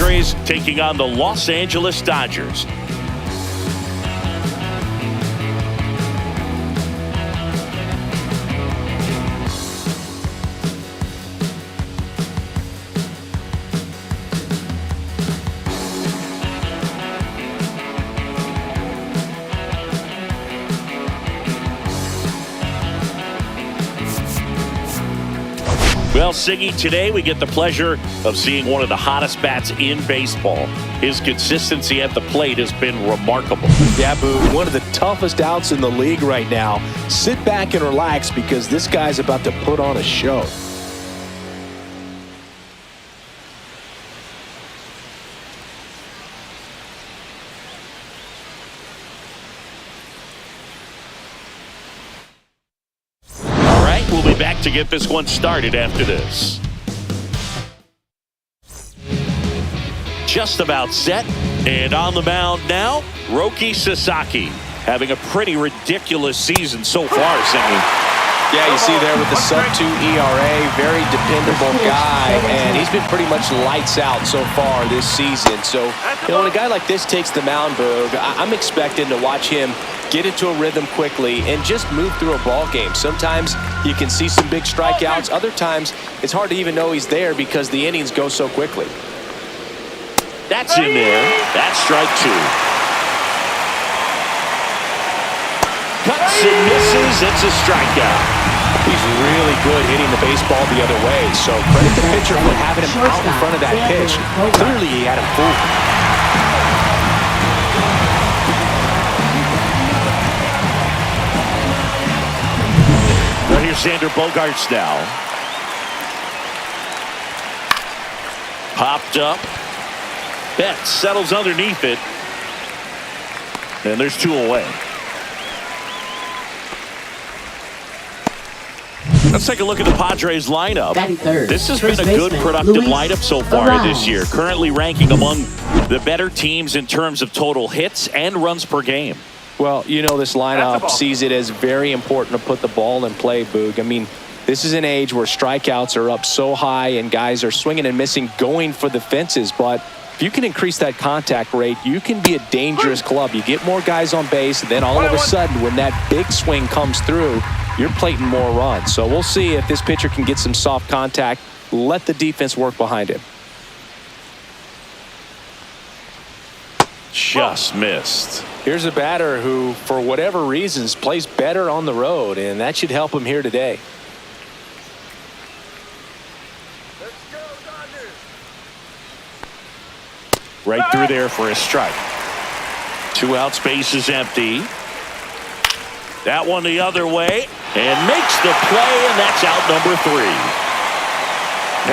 Padres taking on the Los Angeles Dodgers. Well, Siggy, today we get the pleasure of seeing one of the hottest bats in baseball. His consistency at the plate has been remarkable. Yeah, Boo, one of the toughest outs in the league right now. Sit back and relax because this guy's about to put on a show. We'll be back to get this one started after this. Just about set, and on the mound now, Roki Sasaki, having a pretty ridiculous season so far, Siggy. Yeah, you see there with the sub-2 ERA, very dependable guy, and he's been pretty much lights out so far this season. So, when a guy like this takes the mound, Boog, I'm expecting to watch him get into a rhythm quickly and just move through a ball game. Sometimes you can see some big strikeouts. Other times it's hard to even know he's there because the innings go so quickly. That's in there. That's strike two. Cuts and misses. It's a strikeout. He's really good hitting the baseball the other way. So credit the pitcher for having him out in front of that pitch. Clearly he had him fooled. Here's Xander Bogaerts now. Popped up. Betts settles underneath it. And there's two away. Let's take a look at the Padres lineup. This has been a good, productive lineup so far this year. Currently ranking among the better teams in terms of total hits and runs per game. Well, you know, this lineup sees it as very important to put the ball in play, Boog. I mean, this is an age where strikeouts are up so high and guys are swinging and missing, going for the fences. But if you can increase that contact rate, you can be a dangerous club. You get more guys on base, and then all of a sudden, when that big swing comes through, you're plating more runs. So we'll see if this pitcher can get some soft contact, let the defense work behind him. Just missed. Here's a batter who, for whatever reasons, plays better on the road, and that should help him here today. Let's go, Dodgers. Right through there for a strike. 2 outs, base is empty. That one the other way, and makes the play, and that's out number 3.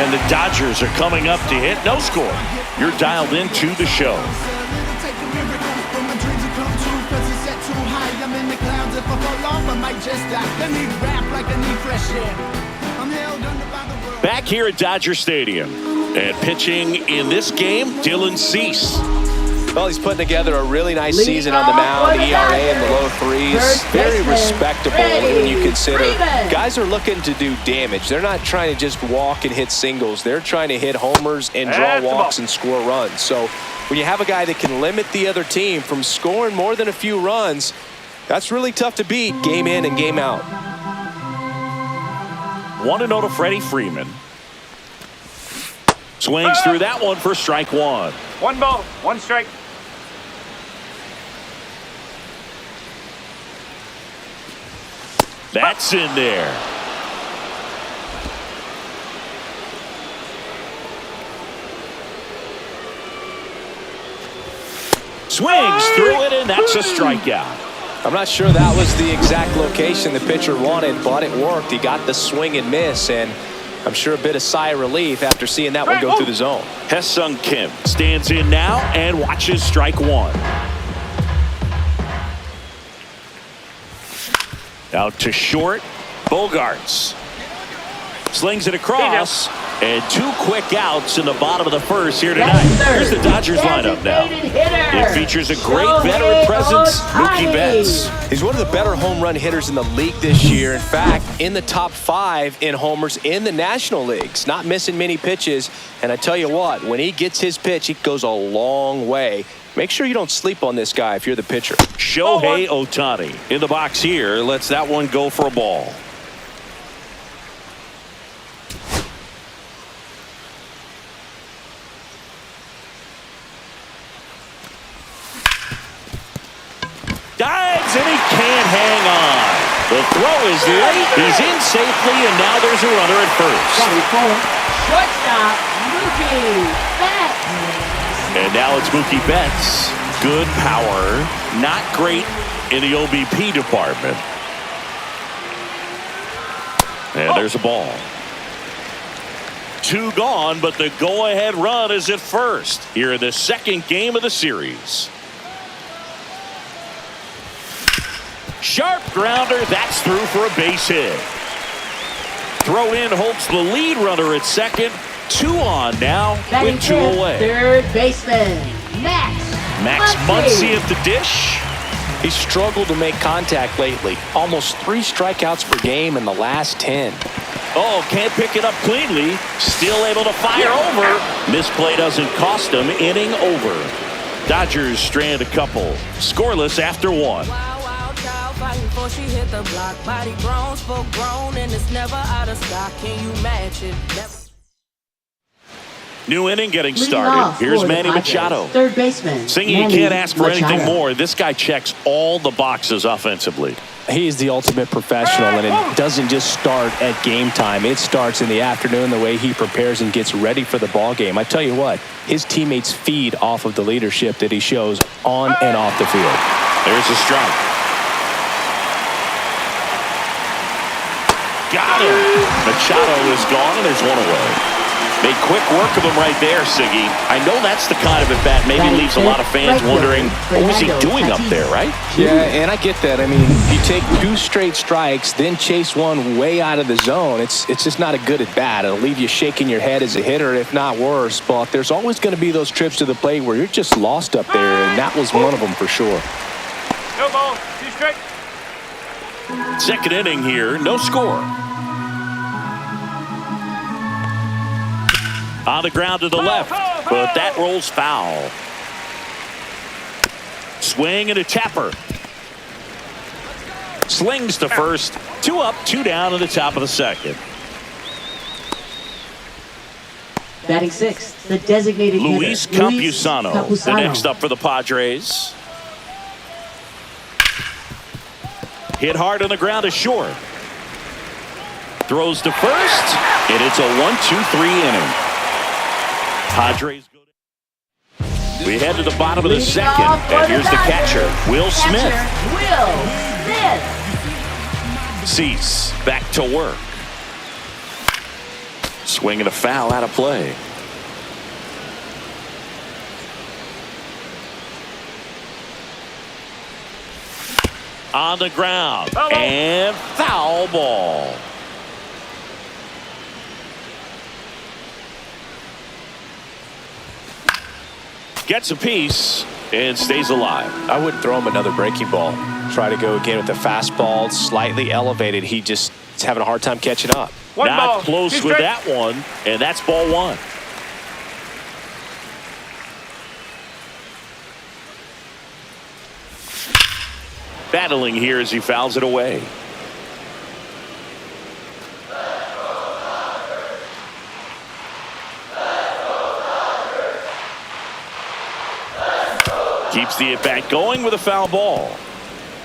And the Dodgers are coming up to hit. No score. You're dialed into the show. Back here at Dodger Stadium, and pitching in this game, Dylan Cease. Well, he's putting together a really nice season on the mound. ERA in the low 3s. Very respectable when you consider guys are looking to do damage. They're not trying to just walk and hit singles. They're trying to hit homers and draw walks and score runs. So when you have a guy that can limit the other team from scoring more than a few runs, that's really tough to beat game in and game out. 1-0 to Freddie Freeman. Swings through that one for strike 1. 1 ball, 1 strike. That's in there. Swings through it, and that's a strikeout. I'm not sure that was the exact location the pitcher wanted, but it worked. He got the swing and miss, and I'm sure a bit of sigh of relief after seeing that one go through the zone. Hesung Kim stands in now and watches strike 1. Out to short. Bogaerts slings it across. And 2 quick outs in the bottom of the first here tonight. Here's the Dodgers lineup now. It features a great veteran presence, Mookie Betts. He's one of the better home run hitters in the league this year. In fact, in the top 5 in homers in the National Leagues. Not missing many pitches. And I tell you what, when he gets his pitch, it goes a long way. Make sure you don't sleep on this guy if you're the pitcher. Shohei Ohtani in the box here. Lets that one go for a ball. Dives and he can't hang on. The throw is late. He's in safely, and now there's a runner at first. Shortstop, Mookie Betts. And now it's Mookie Betts. Good power. Not great in the OBP department. And there's a ball. 2 gone, but the go-ahead run is at first here in the second game of the series. Sharp grounder, that's through for a base hit. Throw in holds the lead runner at second. 2 on now with 2 away. Third baseman, Max Muncy at the dish. He's struggled to make contact lately. Almost 3 strikeouts per game in the last 10. Oh, can't pick it up cleanly. Still able to fire over. Misplay doesn't cost him. Inning over. Dodgers strand a couple. Scoreless after 1. Fighting before she hit the block. Body grown, spoke grown, and it's never out of stock. Can you match it? New inning getting started. Here's Manny Machado. Third baseman. Singing, you can't ask for anything more. This guy checks all the boxes offensively. He's the ultimate professional, and it doesn't just start at game time. It starts in the afternoon, the way he prepares and gets ready for the ball game. I tell you what, his teammates feed off of the leadership that he shows on and off the field. There's a strike. Got him. Machado is gone, and there's 1 away. Made quick work of him right there, Siggy. I know that's the kind of at-bat maybe leaves a lot of fans wondering, what was he doing up there, right? Yeah, and I get that. I mean, you take 2 straight strikes, then chase one way out of the zone. It's just not a good at-bat. It'll leave you shaking your head as a hitter, if not worse. But there's always going to be those trips to the plate where you're just lost up there, and that was one of them for sure. No ball. 2 straight. Second inning here, no score. On the ground to the left, but that rolls foul. Swing and a tapper. Slings to first. 2 up, 2 down in the top of the second. Batting 6th, the designated Luis hitter, Campusano, the next up for the Padres. Hit hard on the ground is short. Throws to first, and it's a 1-2-3 inning. Padres go to... We head to the bottom of the second, and here's the catcher, Will Smith. Cease back to work. Swing and a foul out of play. On the ground, and foul ball. Gets a piece and stays alive. I wouldn't throw him another breaking ball. Try to go again with the fastball, slightly elevated. He just is having a hard time catching up. Not close with that one, and that's ball 1. Battling here as he fouls it away. Keeps the at-bat going with a foul ball.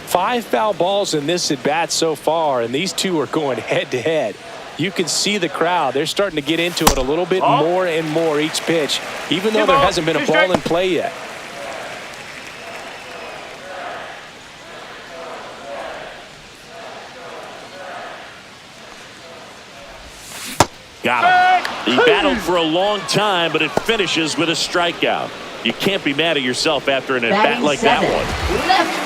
5 foul balls in this at-bat so far, and these 2 are going head-to-head. You can see the crowd. They're starting to get into it a little bit more and more each pitch, even though there hasn't been a ball in play yet. Got him. He battled for a long time, but it finishes with a strikeout. You can't be mad at yourself after an at-bat like that one.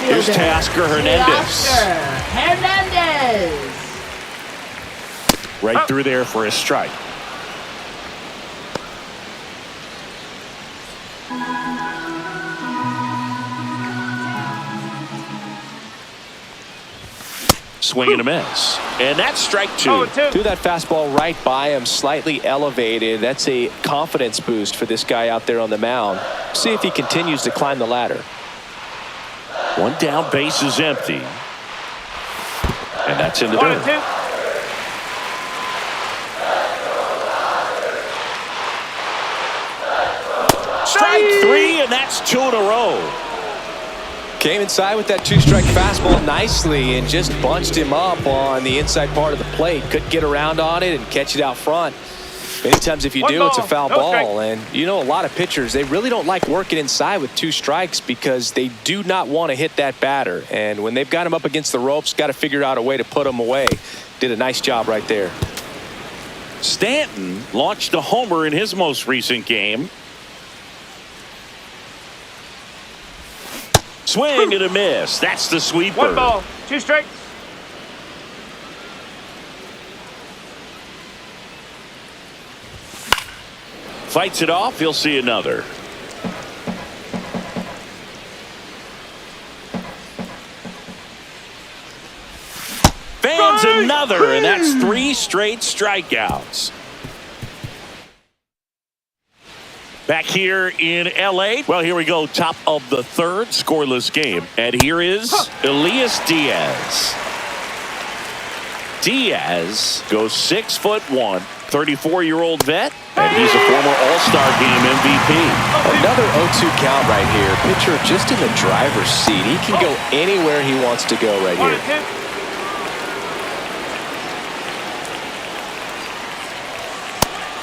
Here's Teoscar Hernandez. Right through there for a strike. Swing and a miss. And that's strike two. Threw that fastball right by him, slightly elevated. That's a confidence boost for this guy out there on the mound. See if he continues to climb the ladder. One down, base is empty. And that's in the dirt. Strike three, and that's two in a row. Came inside with that two-strike fastball nicely and just bunched him up on the inside part of the plate. Couldn't get around on it and catch it out front. Many times if you do, it's a foul ball. And you know, a lot of pitchers, they really don't like working inside with two strikes because they do not want to hit that batter. And when they've got him up against the ropes, got to figure out a way to put him away. Did a nice job right there. Stanton launched a homer in his most recent game. Swing and a miss. That's the sweeper. 1 ball, 2 strikes. Fights it off. He'll see another. Fans another, and that's 3 straight strikeouts. Back here in L.A. Well, here we go. Top of the third, scoreless game. And here is Elias Diaz. Diaz goes 6'1", 34-year-old vet, and he's a former All-Star Game MVP. Another 0-2 count right here. Pitcher just in the driver's seat. He can go anywhere he wants to go right here.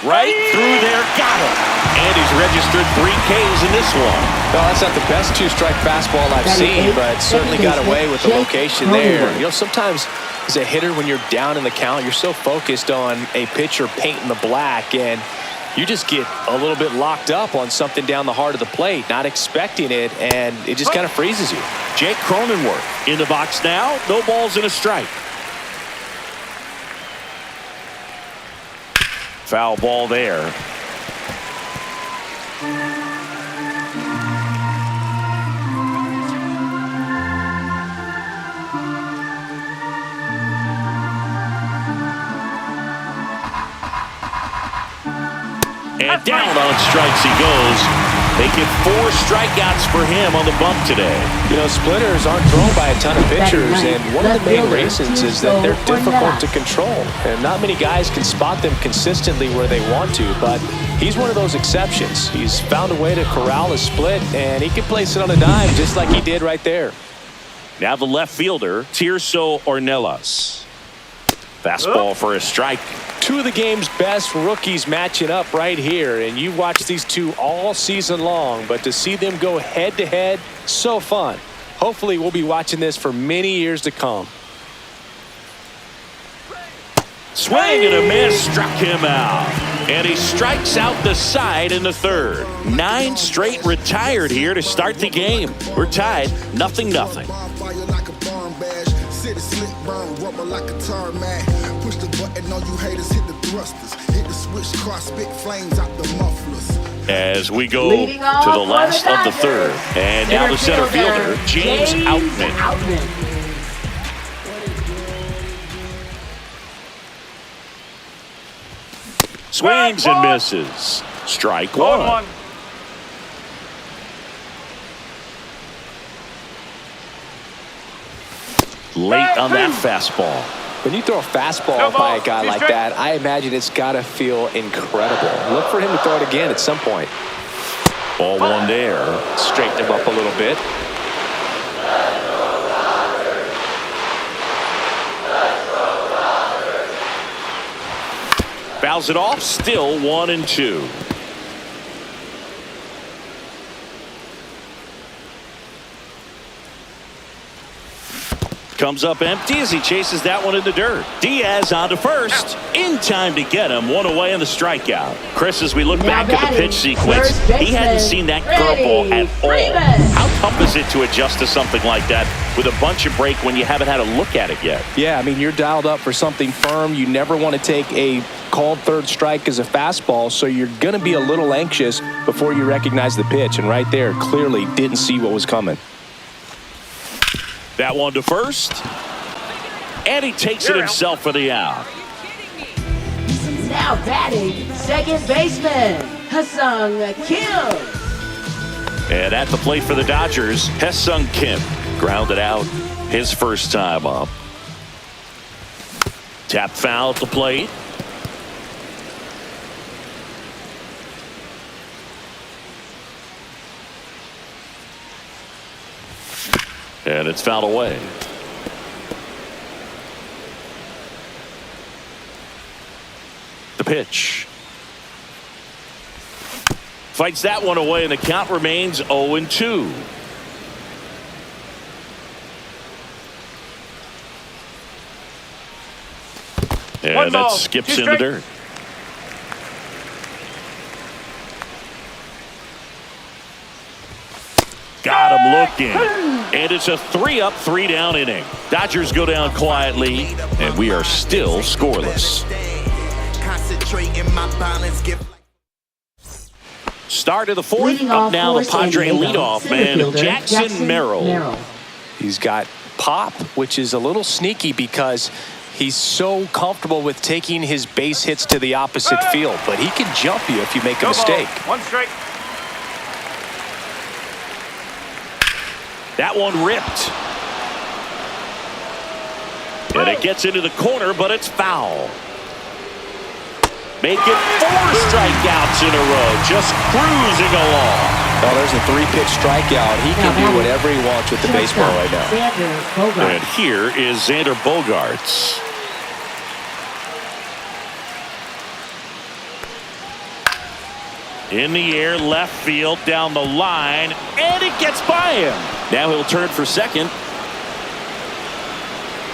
Right through there, got him. And he's registered 3 Ks in this one. Well, that's not the best two-strike fastball I've seen, but certainly got away with the location there. You know, sometimes as a hitter, when you're down in the count, you're so focused on a pitcher painting the black, and you just get a little bit locked up on something down the heart of the plate, not expecting it, and it just kind of freezes you. Jake Cronenworth in the box now. No balls and a strike. Foul ball there. And down on strikes he goes. They get 4 strikeouts for him on the bump today. You know, splitters aren't thrown by a ton of pitchers, and one of the main reasons is that they're difficult to control. And not many guys can spot them consistently where they want to, but he's one of those exceptions. He's found a way to corral a split, and he can place it on a dime just like he did right there. Now the left fielder, Tirso Ornelas. Fastball for a strike. 2 of the game's best rookies matching up right here, and you watch these two all season long, but to see them go head-to-head, so fun. Hopefully we'll be watching this for many years to come. Swing and a miss, struck him out. And he strikes out the side in the third. 9 straight retired here to start the game. We're tied, 0-0. Push the button on you haters, hit the thrusters, hit the switch, cross spit flames out the mufflers. As we go to the last of the third, and now the center fielder, James Outman. Swings and misses. Strike 1. Late on that fastball. When you throw a fastball by a guy like that, I imagine it's got to feel incredible. Look for him to throw it again at some point. Ball 1 there. Straighten him up a little bit. Fouls it off, still 1-2. comes up empty as he chases that one in the dirt. Diaz on to first. In time to get him. One away on the strikeout. Chris, as we look back at the pitch sequence, he hadn't seen that curveball at all. How tough is it to adjust to something like that with a bunch of break when you haven't had a look at it yet? Yeah, I mean, you're dialed up for something firm. You never want to take a called third strike as a fastball, so you're going to be a little anxious before you recognize the pitch. And right there, clearly didn't see what was coming. That one to first. And he takes it himself for the out. Now batting, second baseman, Ha-Seong Kim. And at the plate for the Dodgers, Ha-Seong Kim grounded out his first time up. Tap foul at the plate. And it's fouled away. The pitch. Fights that one away, and the count remains 0-2. And that skips in the dirt. Got him looking. And it's a 3-up, 3-down inning. Dodgers go down quietly, and we are still scoreless. Start of the fourth. Up now the Padre leadoff man, Jackson Merrill. He's got pop, which is a little sneaky because he's so comfortable with taking his base hits to the opposite field, but he can jump you if you make a mistake. One strike. That one ripped. And it gets into the corner, but it's foul. Make it 4 strikeouts in a row, just cruising along. Oh, there's a 3-pitch strikeout. He can do whatever he wants with the baseball right now. And here is Xander Bogaerts. In the air, left field, down the line, and it gets by him. Now he'll turn for second.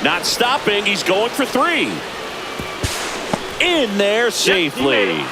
Not stopping, he's going for 3. In there safely.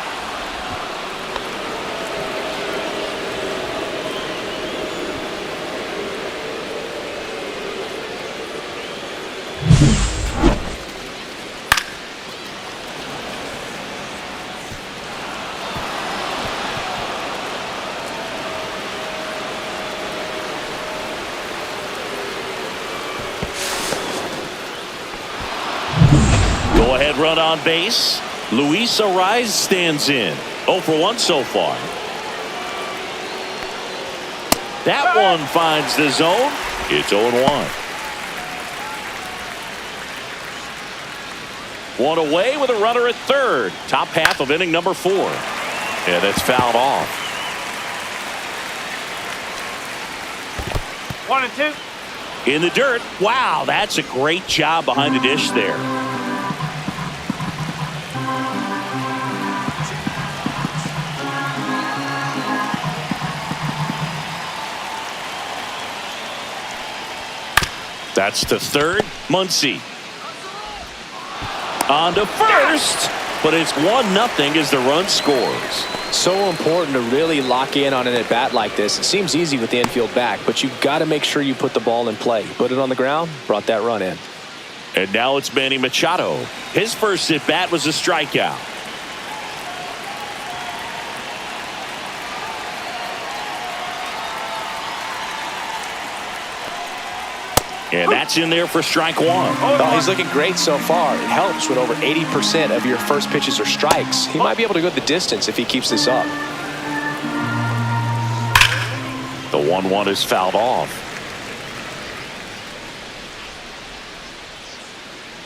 Go-ahead run on base. Luis Ariz stands in. 0 for 1 so far. That one finds the zone. It's 0-1. One away with a runner at third. Top half of inning number 4. And it's fouled off. 1 and 2. In the dirt. Wow, that's a great job behind the dish there. That's to third. Muncy. On to first. But it's 1-0 as the run scores. So important to really lock in on an at-bat like this. It seems easy with the infield back, but you've got to make sure you put the ball in play. Put it on the ground, brought that run in. And now it's Manny Machado. His first at-bat was a strikeout. And that's in there for strike 1. Oh, he's looking great so far. It helps when over 80% of your first pitches are strikes. He might be able to go the distance if he keeps this up. The 1-1 is fouled off.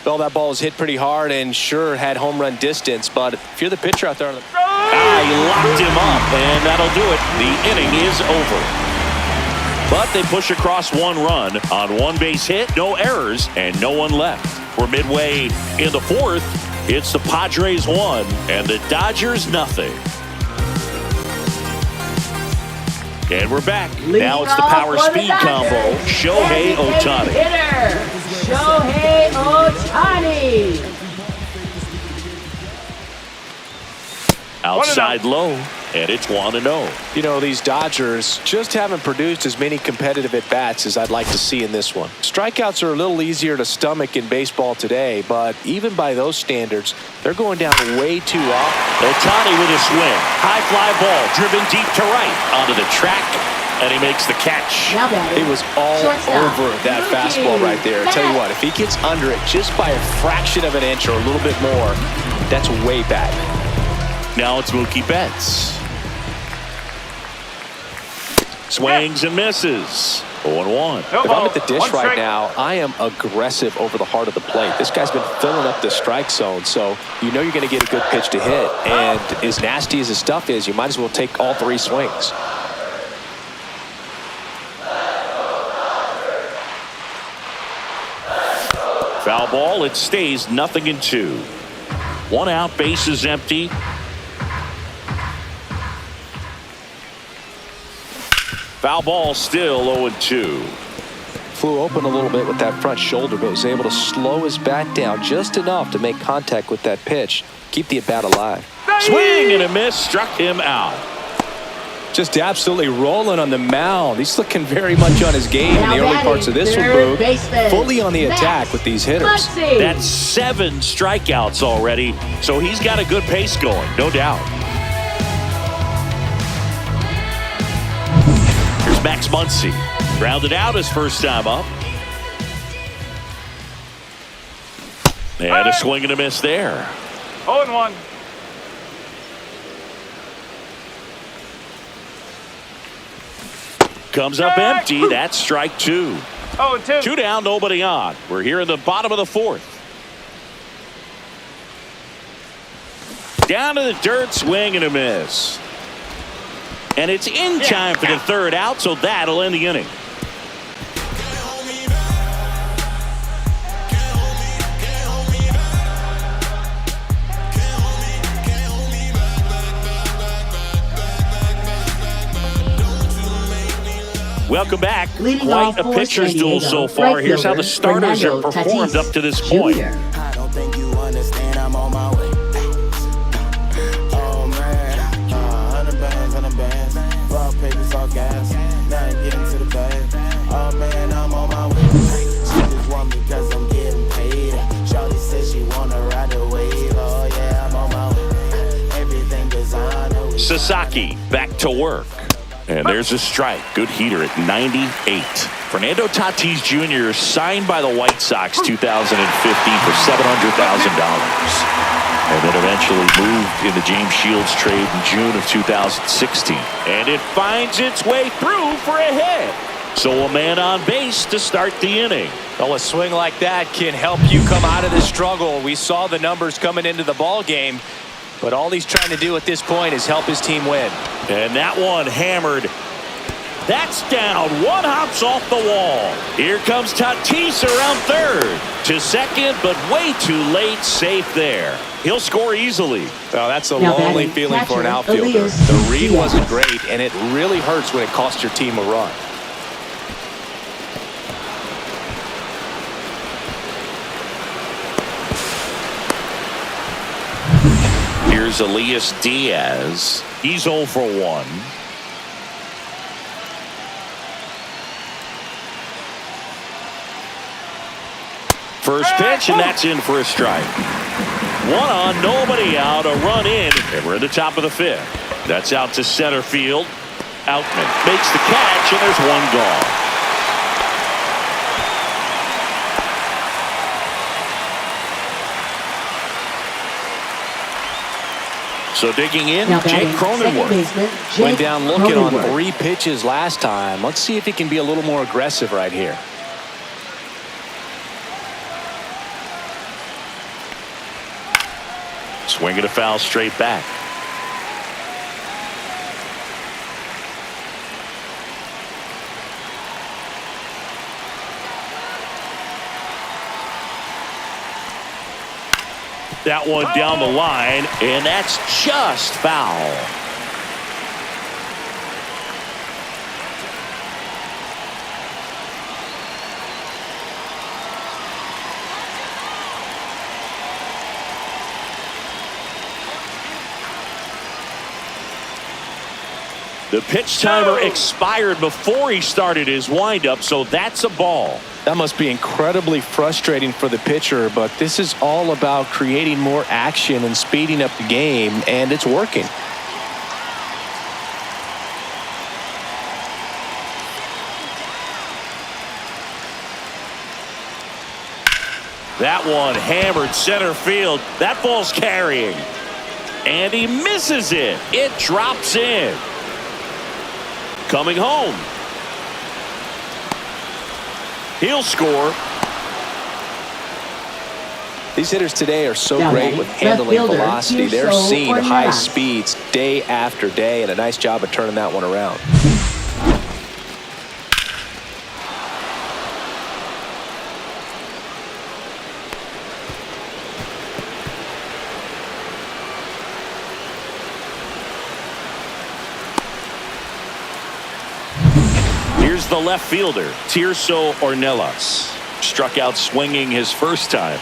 Well, that ball was hit pretty hard and sure had home run distance, but if you're the pitcher out there... He locked him up, and that'll do it. The inning is over. But they push across 1 run on 1 base hit, no errors, and no one left. We're midway in the 4th. It's the Padres 1 and the Dodgers 0. And we're back. Leading Now it's the off power for the speed Dodgers, combo. Shohei designated Ohtani. hitter, Shohei Ohtani. Outside low, and it's 1-0. You know, these Dodgers just haven't produced as many competitive at-bats as I'd like to see in this one. Strikeouts are a little easier to stomach in baseball today, but even by those standards, they're going down way too often. Ohtani with a swing. High fly ball, driven deep to right. Onto the track, and he makes the catch. Now batting, It was all shortstop, over that Mookie fastball right there. I tell you what, Betts. if he gets under it just by a fraction of an inch or a little bit more, that's way back. Now it's Mookie Betts. Swings and misses. 0-1. No If ball. I'm at the dish One right strike. now, I am aggressive over the heart of the plate. This guy's been filling up the strike zone, so you know you're going to get a good pitch to hit. And as nasty as his stuff is, you might as well take all three swings. Foul ball. It stays 0-2. 1 out. Base is empty. Foul ball still 0-2. Flew open a little bit with that front shoulder, but was able to slow his bat down just enough to make contact with that pitch. Keep the at-bat alive. Swing and a miss. Struck him out. Just absolutely rolling on the mound. He's looking very much on his game in Now the early batting, parts of this one, third Boog. baseman, Fully on the Max attack with these hitters. Muncy. That's 7 strikeouts already, so he's got a good pace going, no doubt. Here's Max Muncy. Grounded out his first time up. And a swing and a miss there. 0-1. Comes up empty. That's strike 2. 0-2. 2 down, nobody on. We're here in the bottom of the 4th. Down to the dirt, swing and a miss. And it's in time for the 3rd out, so that'll end the inning. Welcome back. Leading Quite off a for pitcher's San duel Diego, so far. right Here's how the fielder, starters have Fernando performed Tatis up to this point. Jr. I don't think you understand, I'm on my way. Oh man, 100 bands, fuck papers, all gas. Now I'm getting to the bag. Oh man, I'm on my way. She just want me cause I'm getting paid. Shawty said she wanna ride the wave. Oh yeah, I'm on my way. Everything designer. Sasaki back to work. And there's a strike. Good heater at 98. Fernando Tatis Jr. signed by the White Sox 2015 for $700,000. And then eventually moved in the James Shields trade in June of 2016. And it finds its way through for a hit. So a man on base to start the inning. Well, a swing like that can help you come out of the struggle. We saw the numbers coming into the ball game, but all he's trying to do at this point is help his team win. And that one hammered. That's down. One hops off the wall. Here comes Tatis around 3rd. To 2nd, but way too late. Safe there. He'll score easily. Well, that's a Now lonely batting, feeling for an catcher, outfielder. Elias The read Diaz. wasn't great, and it really hurts when it costs your team a run. Here's Elias Diaz. He's 0 for 1. First pitch, and that's in for a strike. 1 on, nobody out, a run in, and we're at the top of the 5th. That's out to center field. Outman makes the catch, and there's 1 gone. So digging in, Now Jake batting, second Cronenworth. baseman, Jake Went down looking on Cronenworth. 3 pitches last time. Let's see if he can be a little more aggressive right here. Swinging a foul straight back. That one down the line, and that's just foul. The pitch timer expired before he started his windup, so that's a ball. That must be incredibly frustrating for the pitcher, but this is all about creating more action and speeding up the game, and it's working. That one hammered center field. That ball's carrying. And he misses it. It drops in. Coming home. He'll score. These hitters today are so Now great ready. with Left handling fielder, velocity. They're Tirso seeing Ornelas. high speeds day after day, and a nice job of turning that one around. Here's the left fielder, Tirso Ornelas. Struck out swinging his first time.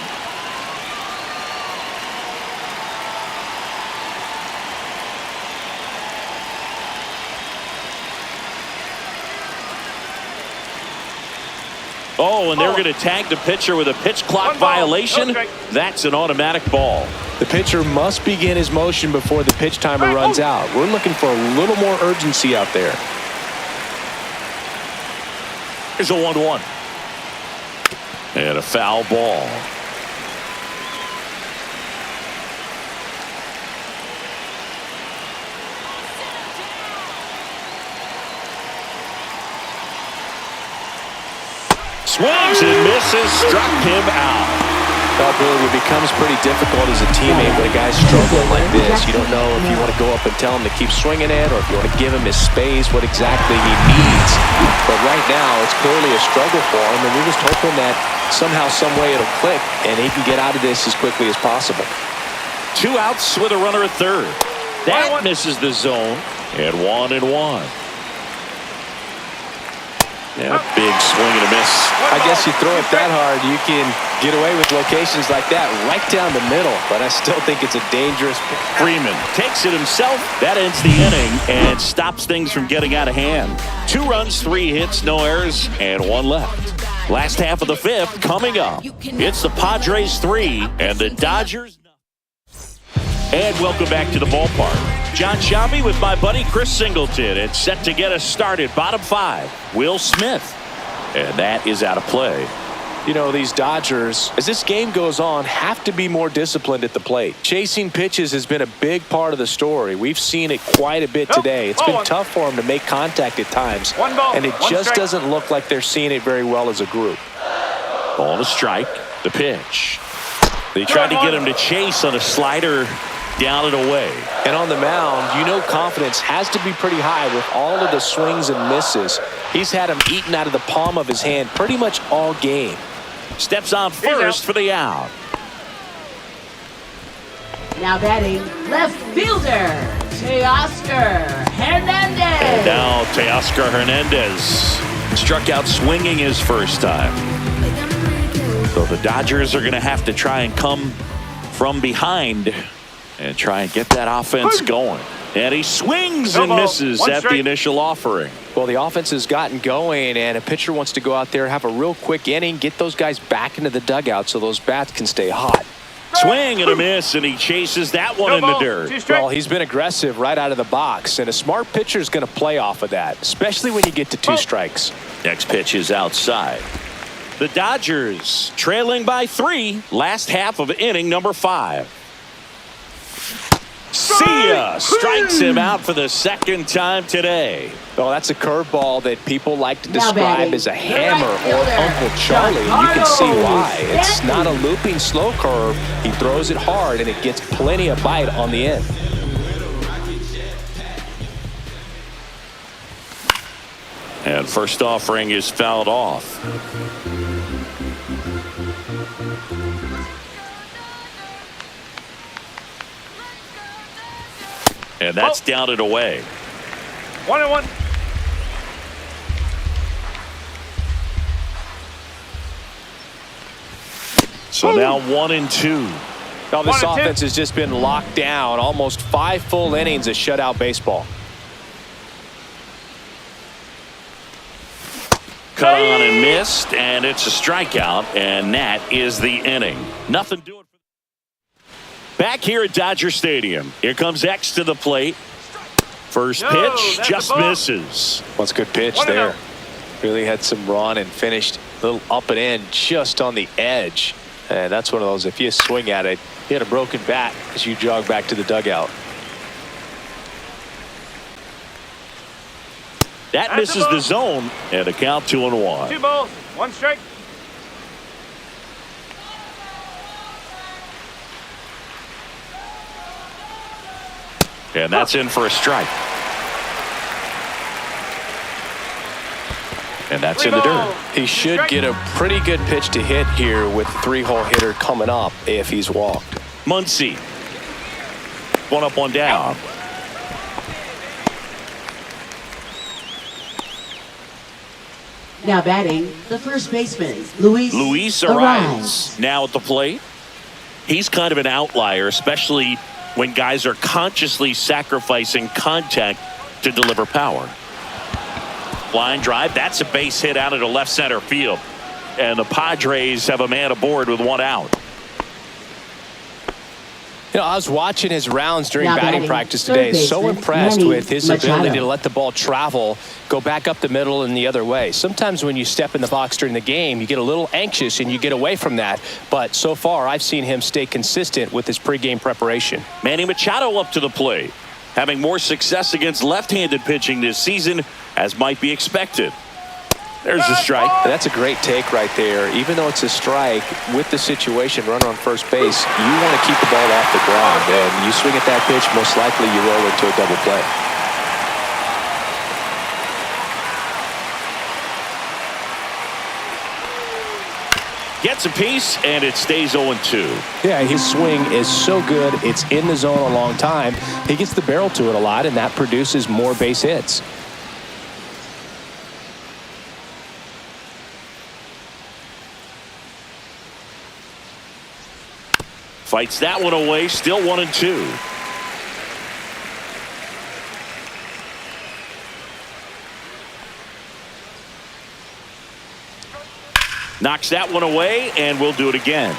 Oh, and they're going to tag the pitcher with a pitch clock violation. That's an automatic ball. The pitcher must begin his motion before the pitch timer runs out. We're looking for a little more urgency out there. Here's a 1-1. And a foul ball. Swings and misses, struck him out. Well, Boog, it becomes pretty difficult as a teammate when a guy's struggling like this. You don't know if you want to go up and tell him to keep swinging it or if you want to give him his space, what exactly he needs. But right now, it's clearly a struggle for him, and we're just hoping that somehow, some way it'll click, and he can get out of this as quickly as possible. 2 outs with a runner at third. That misses the zone, and 1-1. Yeah, big swing and a miss. I guess you throw it that hard, you can get away with locations like that right down the middle, but I still think it's a dangerous. Freeman takes it himself. That ends the inning and stops things from getting out of hand. 2 runs, 3 hits, no errors, and 1 left. Last half of the 5th coming up. It's the Padres 3 and the Dodgers. And welcome back to the ballpark. John Sciambi with my buddy Chris Singleton. It's set to get us started. Bottom 5, Will Smith. And that is out of play. You know, these Dodgers, as this game goes on, have to be more disciplined at the plate. Chasing pitches has been a big part of the story. We've seen it quite a bit today. It's been tough for them to make contact at times, and it just doesn't look like they're seeing it very well as a group. Ball to strike. The pitch. They tried to get him to chase on a slider. Down and away. And on the mound, you know confidence has to be pretty high with all of the swings and misses. He's had them eaten out of the palm of his hand pretty much all game. Steps on first for the out. Now batting, left fielder, Teoscar Hernandez. And now Teoscar Hernandez struck out swinging his first time. So the Dodgers are going to have to try and come from behind and try and get that offense going. And he swings and misses at the initial offering. Well, the offense has gotten going, and a pitcher wants to go out there, have a real quick inning, get those guys back into the dugout so those bats can stay hot. Swing and a miss, and he chases that one in the dirt. Well, he's been aggressive right out of the box, and a smart pitcher is going to play off of that, especially when you get to 2 strikes. Next pitch is outside. The Dodgers trailing by 3, last half of inning number 5. See ya! Strikes him out for the second time today. Well, that's a curveball that people like to describe as a hammer or Uncle Charlie. And you can see why. It's not a looping slow curve. He throws it hard, and it gets plenty of bite on the end. And first offering is fouled off. And that's down and away. 1-1. So now 1-2. Now this offense has just been locked down. Almost 5 full innings of shutout baseball. cut on and missed, and it's a strikeout, and that is the inning. Nothing doing. Back here at Dodger Stadium, here comes X to the plate. First pitch just misses. Well, it's a good pitch there. Really had some run and finished a little up and in just on the edge. And that's one of those, if you swing at it, you had a broken bat as you jog back to the dugout. That misses the zone, and a count 2-1. 2 balls, 1 strike. And that's in for a strike. And that's in the dirt. He should get a pretty good pitch to hit here with the 3-hole hitter coming up if he's walked. Muncy. 1 up, 1 down. Now batting, the first baseman, Luis Arias. Now at the plate. He's kind of an outlier, especially when guys are consciously sacrificing contact to deliver power. Line drive, that's a base hit out into left center field. And the Padres have a man aboard with 1 out. You know, I was watching his rounds during batting practice today. So impressed with his ability to let the ball travel, go back up the middle and the other way. Sometimes when you step in the box during the game, you get a little anxious and you get away from that. But so far, I've seen him stay consistent with his pregame preparation. Manny Machado up to the plate, having more success against left-handed pitching this season, as might be expected. There's a strike. That's a great take right there. Even though it's a strike, with the situation, runner on first base, you want to keep the ball off the ground. And you swing at that pitch, most likely you roll into a double play. Gets a piece, and it stays 0-2. Yeah, his swing is so good. It's in the zone a long time. He gets the barrel to it a lot, and that produces more base hits. Fights that one away, still 1-2. Knocks that one away, and we'll do it again.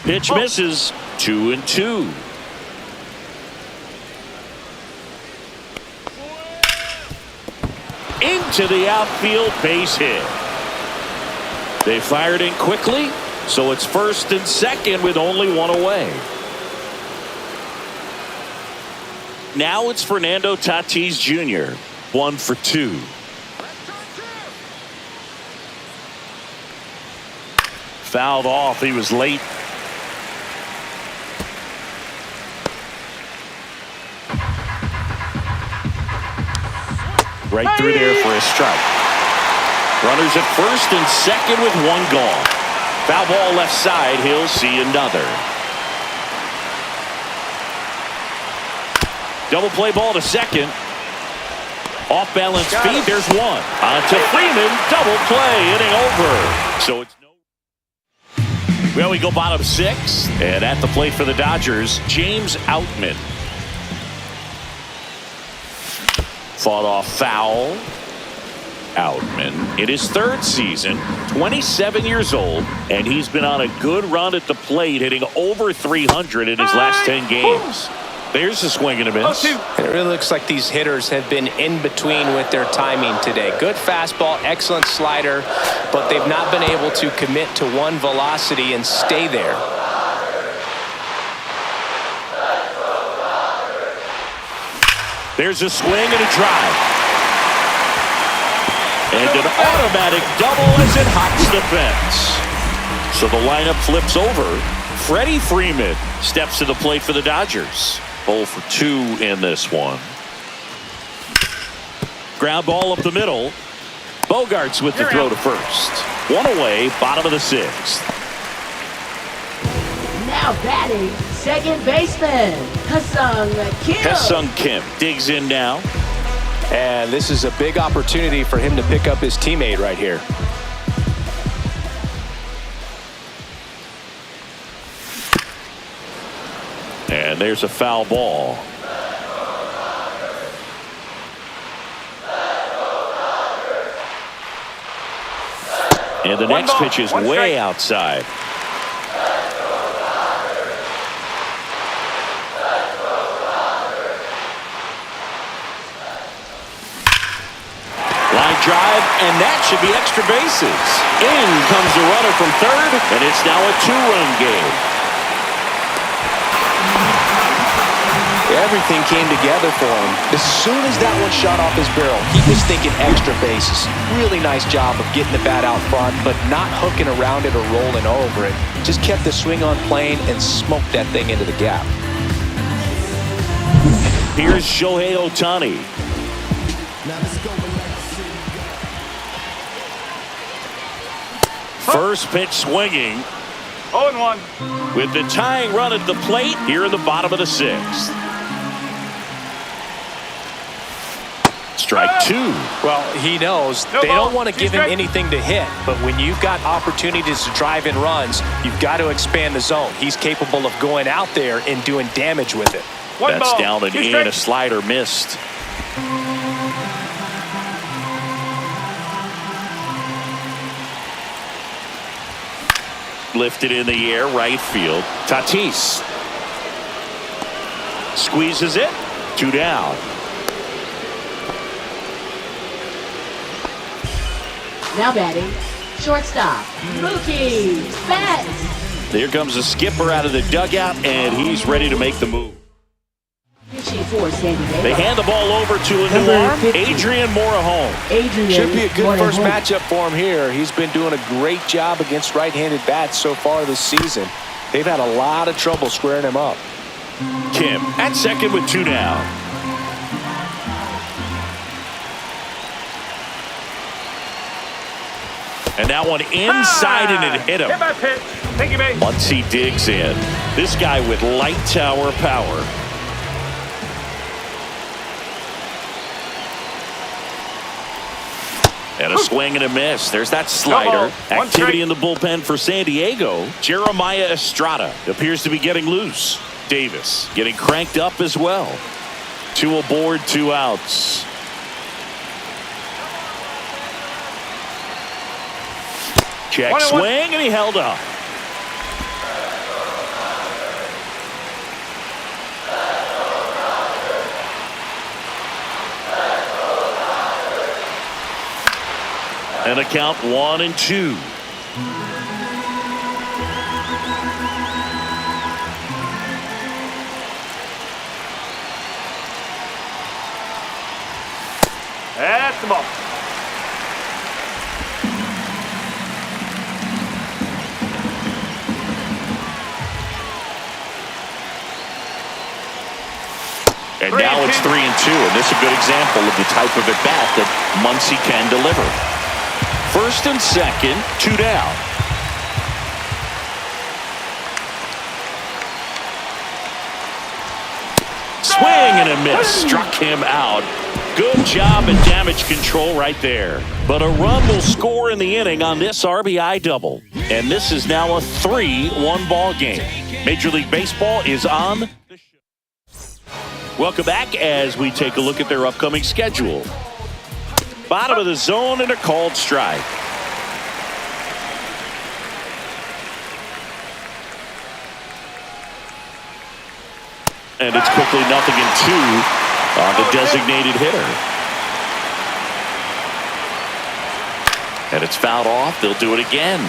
Pitch misses, 2-2. Into the outfield, base hit. They fired in quickly, so it's first and second with only 1 away. Now it's Fernando Tatis Jr., 1 for 2. Fouled off, he was late. Right through there for a strike. Runners at first and second with 1 gone. Foul ball left side. He'll see another. Double play ball to second. Off balance feed. There's 1. On to Freeman. Double play. Inning over. So it's no. Well, we go bottom 6. And at the plate for the Dodgers, James Outman. Fought off foul. Outman in his 3rd season, 27 years old, and he's been on a good run at the plate, hitting over 300 in his last 10 games. There's a swing and a miss. It really looks like these hitters have been in between with their timing today. Good fastball, excellent slider, but they've not been able to commit to one velocity and stay there. There's a swing and a drive. And an automatic double as it hops the fence. So the lineup flips over. Freddie Freeman steps to the plate for the Dodgers. 0 for 2 in this one. Ground ball up the middle. Bogarts with the throw to first. 1 away, bottom of the 6th. Now batting, second baseman, Ha-Seong Kim digs in now. And this is a big opportunity for him to pick up his teammate right here. And there's a foul ball. And the next pitch is way outside. Line drive, and that should be extra bases. In comes the runner from third, and it's now a 2-run game. Everything came together for him. As soon as that one shot off his barrel, he was thinking extra bases. Really nice job of getting the bat out front, but not hooking around it or rolling over it. Just kept the swing on plane and smoked that thing into the gap. Here's Shohei Ohtani. First pitch swinging. 0-1. With the tying run at the plate here in the bottom of the 6th. Strike 2. Well, he knows they don't want to give him anything to hit, but when you've got opportunities to drive in runs, you've got to expand the zone. He's capable of going out there and doing damage with it. That's down and in. A slider missed. Lifted in the air, right field. Tatis squeezes it. 2 down. Now batting, shortstop, Mookie Betts. Here comes the skipper out of the dugout, and he's ready to make the move. For San Diego. They hand the ball over to a new arm, Adrian Morejon. Should be a good first matchup for him here. He's been doing a great job against right-handed bats so far this season. They've had a lot of trouble squaring him up. Kim at second with 2 down. And that one inside and it hit him. Hit by pitch. Thank you, mate. Once he digs in. This guy with light tower power. And a swing and a miss. There's that slider. Activity in the bullpen for San Diego. Jeremiah Estrada appears to be getting loose. Davis getting cranked up as well. 2 aboard, 2 outs. Check swing, and he held up. And a count 1-2. That's the ball. And now it's 3-2, and this is a good example of the type of at-bat that Muncy can deliver. First and second, 2 down. Swing and a miss. Struck him out. Good job at damage control right there. But a run will score in the inning on this RBI double. And this is now a 3-1 ball game. Major League Baseball is on the show. Welcome back as we take a look at their upcoming schedule. Bottom of the zone and a called strike. And it's quickly 0-2 on the designated hitter. And it's fouled off. They'll do it again.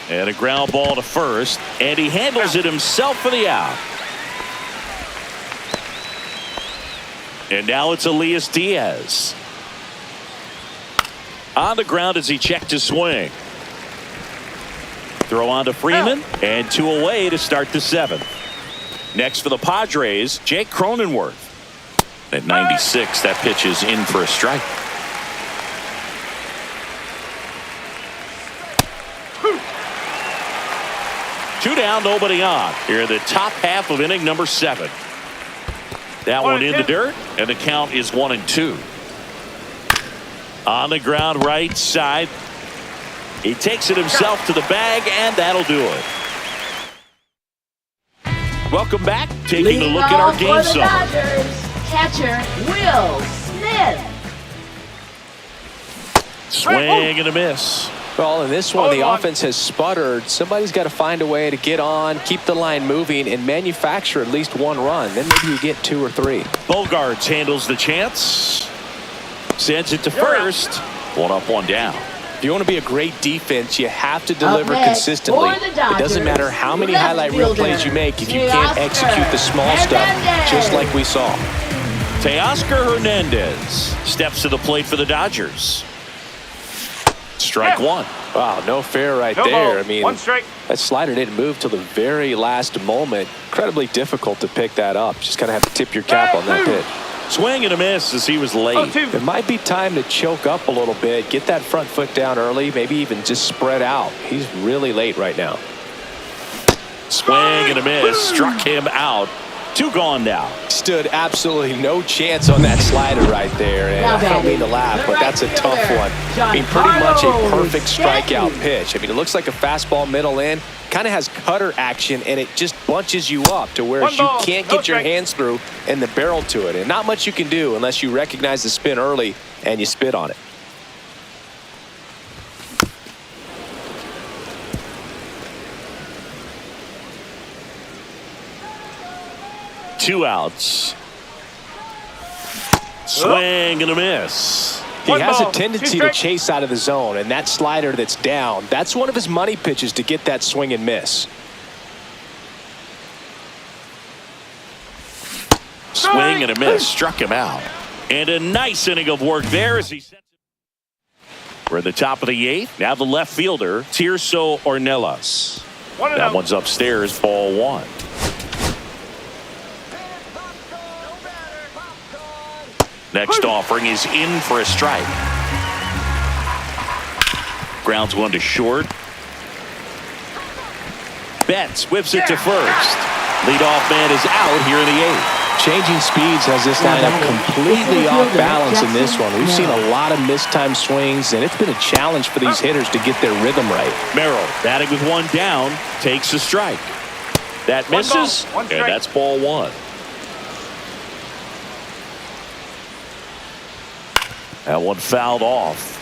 And a ground ball to first. And he handles it himself for the out. And now it's Elias Diaz. On the ground as he checked his swing. Throw on to Freeman. And 2 away to start the 7th. Next for the Padres, Jake Cronenworth. At 96, that pitch is in for a strike. Two down, nobody on. Here in the top half of inning number 7. That one in the dirt, and the count is 1-2. On the ground, right side. He takes it himself to the bag, and that'll do it. Welcome back. Taking a look at our game summary. Catcher, Will Smith. Swing and a miss. Well, in this one, the offense has sputtered. Somebody's got to find a way to get on, keep the line moving, and manufacture at least one run. Then maybe you get 2 or 3. Bogarts handles the chance. Sends it to first. One up, one down. If you want to be a great defense, you have to deliver next, consistently. for the Dodgers, It doesn't matter how many left highlight reel fielder, plays you make if you can't Teoscar execute the small stuff, Hernandez. just like we saw. Teoscar Hernandez steps to the plate for the Dodgers. Strike one. Wow, no fair right No there. ball. I mean, One strike. that slider didn't move till the very last moment. Incredibly difficult to pick that up. Just kind of have to tip your cap on that pitch. Swing and a miss as he was late. 0-2. It might be time to choke up a little bit, get that front foot down early, maybe even just spread out. He's really late right now. Swing and a miss. Struck him out. 2 gone now. Stood absolutely no chance on that slider right there. And I don't mean to laugh, but that's a tough one. I mean, pretty much a perfect strikeout pitch. I mean, it looks like a fastball middle in. Kind of has cutter action, and it just bunches you up to where you can't get your hands through and the barrel to it. And not much you can do unless you recognize the spin early and you spit on it. Two outs. Swing and a miss. He One has a ball, tendency 2 to strikes. chase out of the zone, and that slider that's down, that's one of his money pitches to get that swing and miss. Swing and a miss. Struck him out. And a nice inning of work there as he sets it. We're at the top of the 8th. Now the left fielder, Tirso Ornelas. That one's upstairs, ball 1. Next offering is in for a strike. Grounds one to short. Betts whips it to first. Leadoff man is out here in the 8th. Changing speeds has this lineup completely off balance in this one. We've seen a lot of mistimed swings, and it's been a challenge for these hitters to get their rhythm right. Merrill batting with 1 down, takes a strike. That misses, One and strike. that's ball 1. That one fouled off.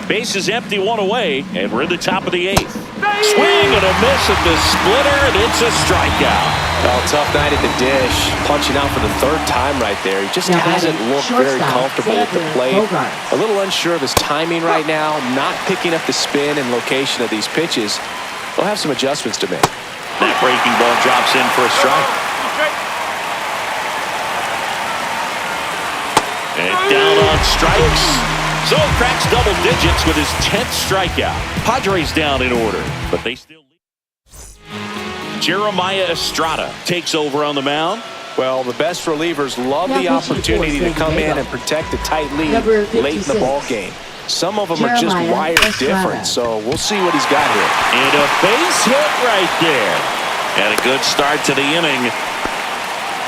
Base is empty, 1 away, and we're in the top of the 8th. Swing and a miss at the splitter, and it's a strikeout. Well, tough night at the dish. Punching out for the 3rd time right there. He just hasn't looked very comfortable at the plate. A little unsure of his timing right now. Not picking up the spin and location of these pitches. We'll have some adjustments to make. That breaking ball drops in for a strike. And down on strikes. So cracks double digits with his 10th strikeout. Padres down in order, but they still lead. Jeremiah Estrada takes over on the mound. Well, the best relievers love the opportunity to come in and protect a tight lead late in the ball game. Some of them are just wired different, so we'll see what he's got here. And a base hit right there. And a good start to the inning.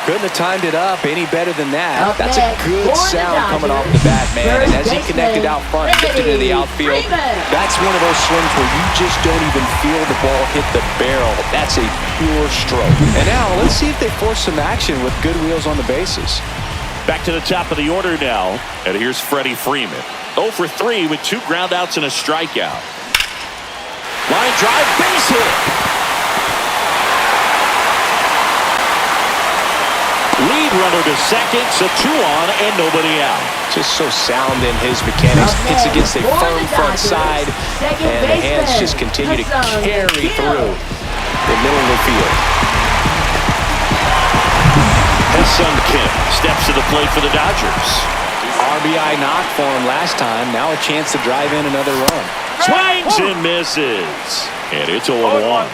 Couldn't have timed it up any better than that. That's a good sound coming off the bat, man. And as he connected out front, tipped it into the outfield, that's one of those swings where you just don't even feel the ball hit the barrel. That's a pure stroke. And now, let's see if they force some action with good wheels on the bases. Back to the top of the order now. And here's Freddie Freeman. 0 for 3 with 2 groundouts and a strikeout. Line drive, base hit. Lead runner to second, so 2 on and nobody out. Just so sound in his mechanics. Hits against a firm front side, and the hands just continue to carry through the middle of the field. Ha-Seong Kim steps to the plate for the Dodgers. RBI knock for him last time. Now a chance to drive in another run. Swings and misses. And it's 0-1.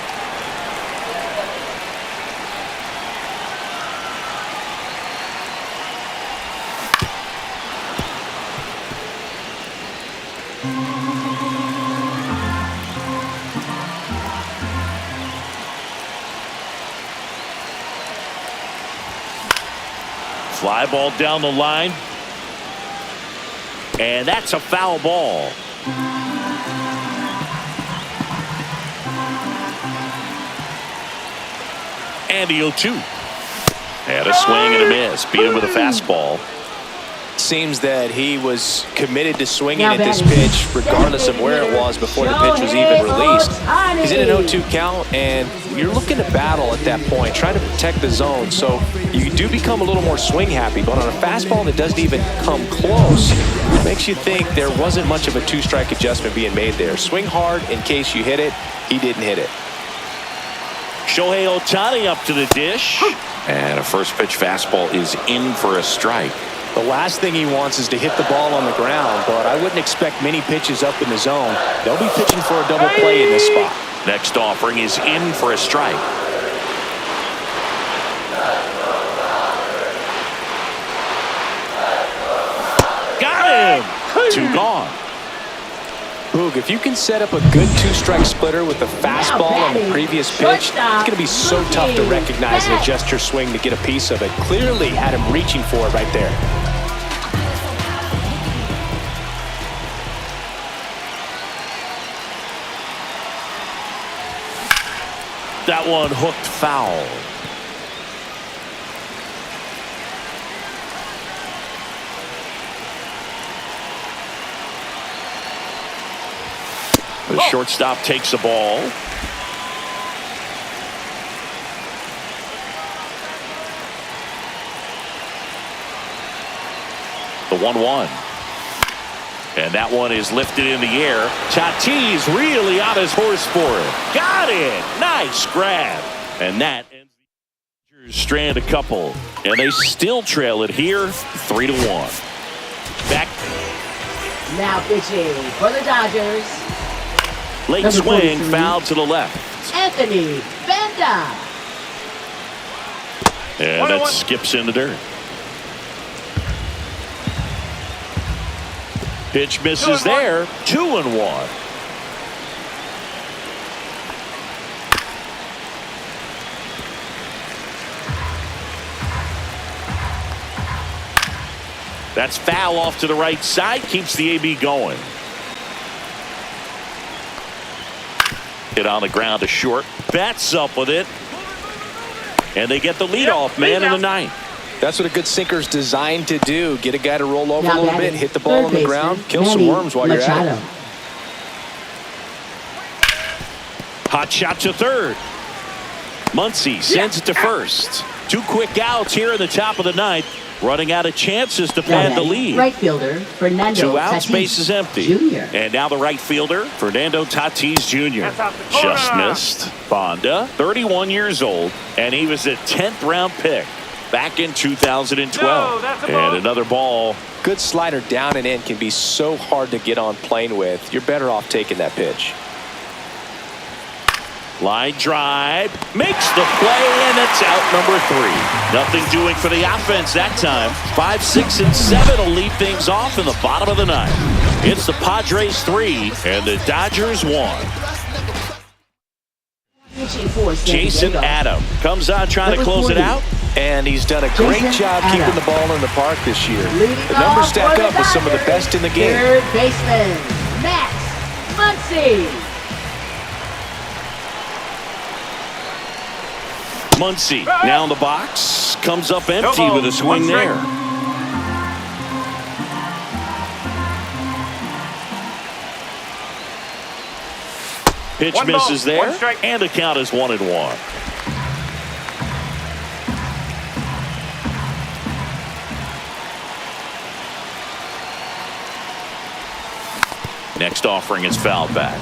Fly ball down the line. And that's a foul ball. And the 0-2. And a swing and a miss. Beat him with a fastball. Seems that he was committed to swinging at this pitch regardless of where it was before the pitch was even released. He's in an 0-2 count, and you're looking to battle at that point, trying to protect the zone. So you do become a little more swing happy, but on a fastball that doesn't even come close, it makes you think there wasn't much of a two-strike adjustment being made there. Swing hard in case you hit it. He didn't hit it. Shohei Ohtani up to the dish. And a first pitch fastball is in for a strike. The last thing he wants is to hit the ball on the ground, but I wouldn't expect many pitches up in the zone. They'll be pitching for a double play in this spot. Next offering is in for a strike. Got him! Two gone. Boog, if you can set up a good two-strike splitter with the fastball on the previous pitch, it's going to be so tough to recognize and adjust your swing to get a piece of it. Clearly had him reaching for it right there. That one hooked foul. The shortstop takes the ball. The 1-1. And that one is lifted in the air. Tatis really on his horse for it. Got it. Nice grab. And that ends the strand a couple. And they still trail it here 3-1. Back. Now pitching for the Dodgers. Late Number swing, 43. foul to the left. Anthony Banda. And that skips in the dirt. Pitch misses there. 2-1. That's foul off to the right side. Keeps the AB going. Hit on the ground to short. Bats up with it. And they get the leadoff man in the ninth. That's what a good sinker's designed to do. Get a guy to roll over Now a little batting bit, hit the ball on the third ground, baseman, kill some Manny worms while you're at Machado. it. Hot shot to third. Muncy sends it to first. Two quick outs here in the top of the ninth. Running out of chances to pad the lead. Right fielder Fernando Two outs, Tatis base is empty. Jr. And now the right fielder, Fernando Tatis Jr. Just missed. Banda, 31 years old, and he was a 10th round pick back in 2012. And another ball. Good slider down and in can be so hard to get on plane with. You're better off taking that pitch. Line drive, makes the play, and it's out number 3. Nothing doing for the offense that time. 5, 6, and 7 will lead things off in the bottom of the ninth. It's the Padres 3 and the Dodgers 1. Jason Adam comes on trying to close it out. And he's done a great job keeping the ball in the park this year. The numbers stack up with some of the best in the game. Third baseman Max Muncy. Muncy now in the box, comes up empty with a swing there. Pitch misses there, and the count is 1-1. Next offering is fouled back.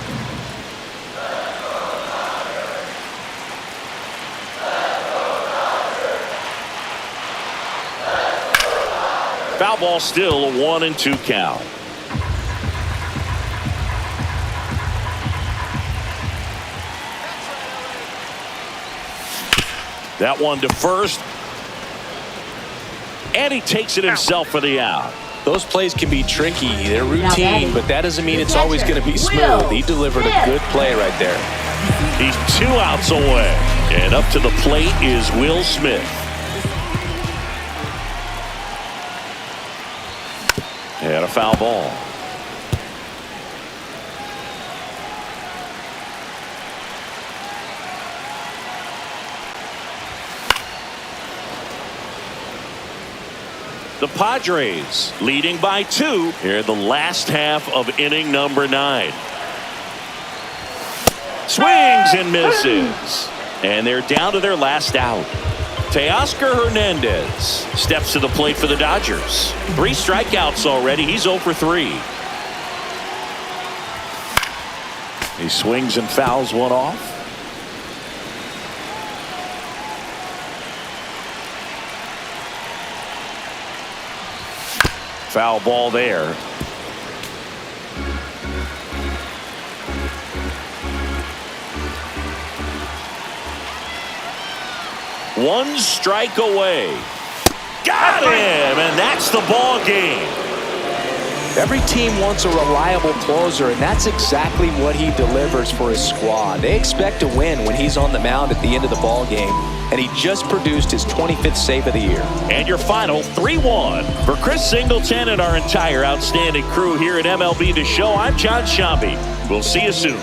Foul ball, still a 1-2 count. That one to first. And he takes it himself for the out. Those plays can be tricky. They're routine, but that doesn't mean it's always going to be smooth. He delivered a good play right there. He's 2 outs away. And up to the plate is Will Smith. And a foul ball. The Padres leading by 2 here in the last half of inning number 9. Swings and misses. And they're down to their last out. Teoscar Hernandez steps to the plate for the Dodgers. 3 strikeouts already. He's 0 for 3. He swings and fouls one off. Foul ball there. One strike away. Got him, and that's the ball game. Every team wants a reliable closer, and that's exactly what he delivers for his squad. They expect to win when he's on the mound at the end of the ball game, and he just produced his 25th save of the year. And your final 3-1. For Chris Singleton and our entire outstanding crew here at MLB The Show, I'm John Shambi. We'll see you soon.